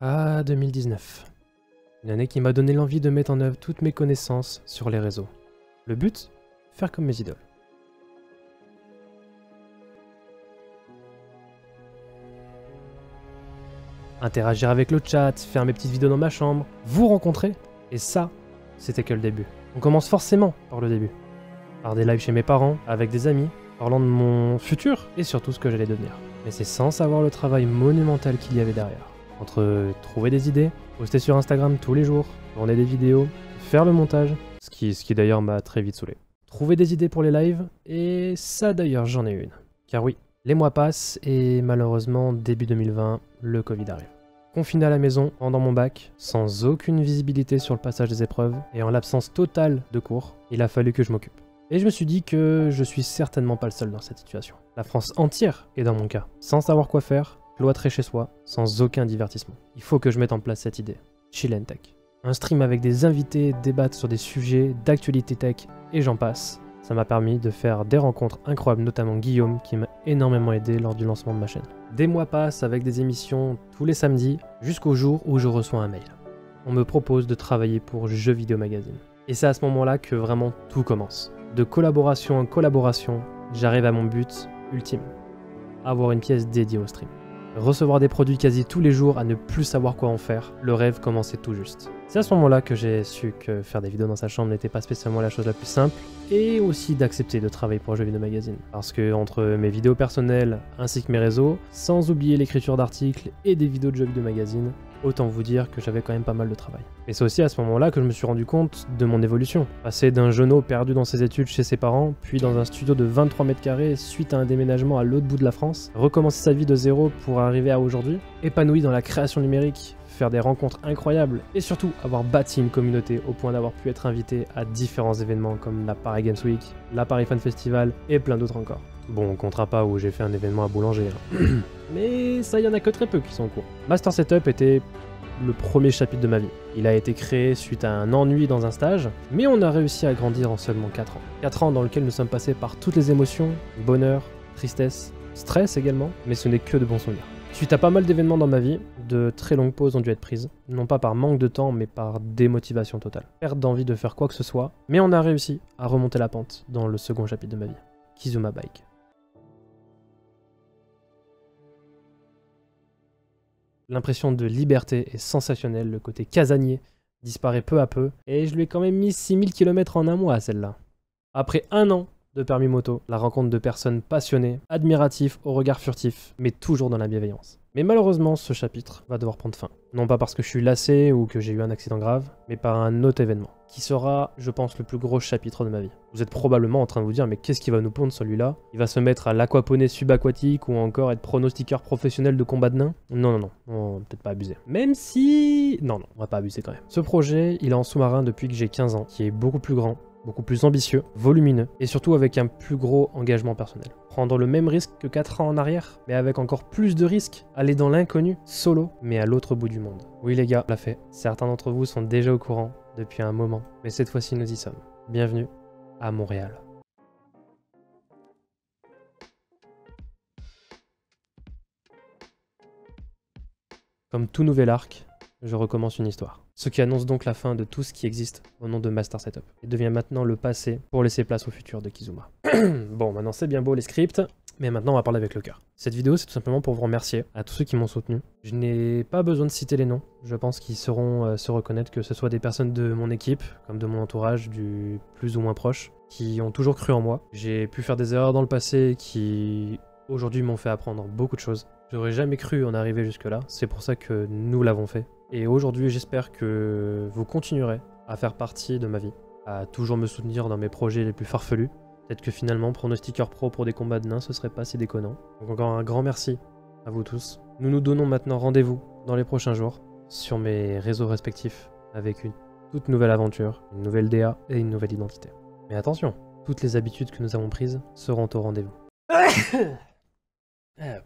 Ah, 2019. Une année qui m'a donné l'envie de mettre en œuvre toutes mes connaissances sur les réseaux. Le but? Faire comme mes idoles. Interagir avec le chat, faire mes petites vidéos dans ma chambre, vous rencontrer. Et ça, c'était que le début. On commence forcément par le début. Par des lives chez mes parents, avec des amis, parlant de mon futur et surtout ce que j'allais devenir. Mais c'est sans savoir le travail monumental qu'il y avait derrière. Entre trouver des idées, poster sur Instagram tous les jours, tourner des vidéos, faire le montage, ce qui d'ailleurs m'a très vite saoulé. Trouver des idées pour les lives, et ça d'ailleurs j'en ai une. Car oui, les mois passent et malheureusement début 2020, le Covid arrive. Confiné à la maison, pendant mon bac, sans aucune visibilité sur le passage des épreuves et en l'absence totale de cours, il a fallu que je m'occupe. Et je me suis dit que je suis certainement pas le seul dans cette situation. La France entière est dans mon cas, sans savoir quoi faire, cloîtré chez soi, sans aucun divertissement. Il faut que je mette en place cette idée. Chill and Tech. Un stream avec des invités, débattre sur des sujets d'actualité tech et j'en passe. Ça m'a permis de faire des rencontres incroyables, notamment Guillaume qui m'a énormément aidé lors du lancement de ma chaîne. Des mois passent avec des émissions tous les samedis jusqu'au jour où je reçois un mail. On me propose de travailler pour Jeux Vidéo Magazine. Et c'est à ce moment-là que vraiment tout commence. De collaboration en collaboration, j'arrive à mon but ultime. Avoir une pièce dédiée au stream. Recevoir des produits quasi tous les jours à ne plus savoir quoi en faire, le rêve commençait tout juste. C'est à ce moment-là que j'ai su que faire des vidéos dans sa chambre n'était pas spécialement la chose la plus simple, et aussi d'accepter de travailler pour Jeux Vidéo Magazine. Parce que entre mes vidéos personnelles ainsi que mes réseaux, sans oublier l'écriture d'articles et des vidéos de Jeux Vidéo Magazine, autant vous dire que j'avais quand même pas mal de travail. Et c'est aussi à ce moment-là que je me suis rendu compte de mon évolution. Passer d'un jeuneau perdu dans ses études chez ses parents, puis dans un studio de 23 mètres carrés suite à un déménagement à l'autre bout de la France, recommencer sa vie de zéro pour arriver à aujourd'hui, épanoui dans la création numérique, faire des rencontres incroyables et surtout avoir bâti une communauté au point d'avoir pu être invité à différents événements comme la Paris Games Week, la Paris Fan Festival et plein d'autres encore. Bon, on comptera pas où j'ai fait un événement à Boulanger. Hein. Mais ça, y en a que très peu qui sont en cours. Master Setup était le premier chapitre de ma vie. Il a été créé suite à un ennui dans un stage, mais on a réussi à grandir en seulement 4 ans. 4 ans dans lesquels nous sommes passés par toutes les émotions, bonheur, tristesse, stress également, mais ce n'est que de bons souvenirs. Suite à pas mal d'événements dans ma vie, de très longues pauses ont dû être prises, non pas par manque de temps, mais par démotivation totale. Perte d'envie de faire quoi que ce soit, mais on a réussi à remonter la pente dans le second chapitre de ma vie. Kizuma Bike. L'impression de liberté est sensationnelle, le côté casanier disparaît peu à peu, et je lui ai quand même mis 6000 km en un mois à celle-là. Après un an de permis moto, la rencontre de personnes passionnées, admiratifs au regard furtif, mais toujours dans la bienveillance. Mais malheureusement, ce chapitre va devoir prendre fin. Non pas parce que je suis lassé ou que j'ai eu un accident grave, mais par un autre événement, qui sera, je pense, le plus gros chapitre de ma vie. Vous êtes probablement en train de vous dire, mais qu'est-ce qui va nous pondre celui-là? Il va se mettre à l'aquaponie subaquatique ou encore être pronostiqueur professionnel de combat de nains? Non, peut-être pas abuser. Même si... Non, on va pas abuser quand même. Ce projet, il est en sous-marin depuis que j'ai 15 ans, qui est beaucoup plus grand, beaucoup plus ambitieux, volumineux, et surtout avec un plus gros engagement personnel. Prendre le même risque que 4 ans en arrière, mais avec encore plus de risques, aller dans l'inconnu, solo, mais à l'autre bout du monde. Oui les gars, on l'a fait. Certains d'entre vous sont déjà au courant depuis un moment, mais cette fois-ci nous y sommes. Bienvenue à Montréal. Comme tout nouvel arc, je recommence une histoire. Ce qui annonce donc la fin de tout ce qui existe au nom de Master Setup. Il devient maintenant le passé pour laisser place au futur de Kizuma. Bon, maintenant c'est bien beau les scripts, mais maintenant on va parler avec le cœur. Cette vidéo c'est tout simplement pour vous remercier à tous ceux qui m'ont soutenu. Je n'ai pas besoin de citer les noms, je pense qu'ils sauront se reconnaître, que ce soit des personnes de mon équipe, comme de mon entourage, du plus ou moins proche, qui ont toujours cru en moi. J'ai pu faire des erreurs dans le passé qui aujourd'hui m'ont fait apprendre beaucoup de choses. J'aurais jamais cru en arriver jusque là, c'est pour ça que nous l'avons fait. Et aujourd'hui, j'espère que vous continuerez à faire partie de ma vie, à toujours me soutenir dans mes projets les plus farfelus. Peut-être que finalement, pronostiqueur pro pour des combats de nains, ce serait pas si déconnant. Donc encore un grand merci à vous tous. Nous nous donnons maintenant rendez-vous dans les prochains jours sur mes réseaux respectifs avec une toute nouvelle aventure, une nouvelle DA et une nouvelle identité. Mais attention, toutes les habitudes que nous avons prises seront au rendez-vous.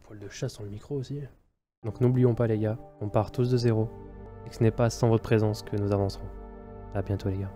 Poil de chat sur le micro aussi. Donc n'oublions pas les gars, on part tous de zéro. Et que ce n'est pas sans votre présence que nous avancerons. À bientôt les gars.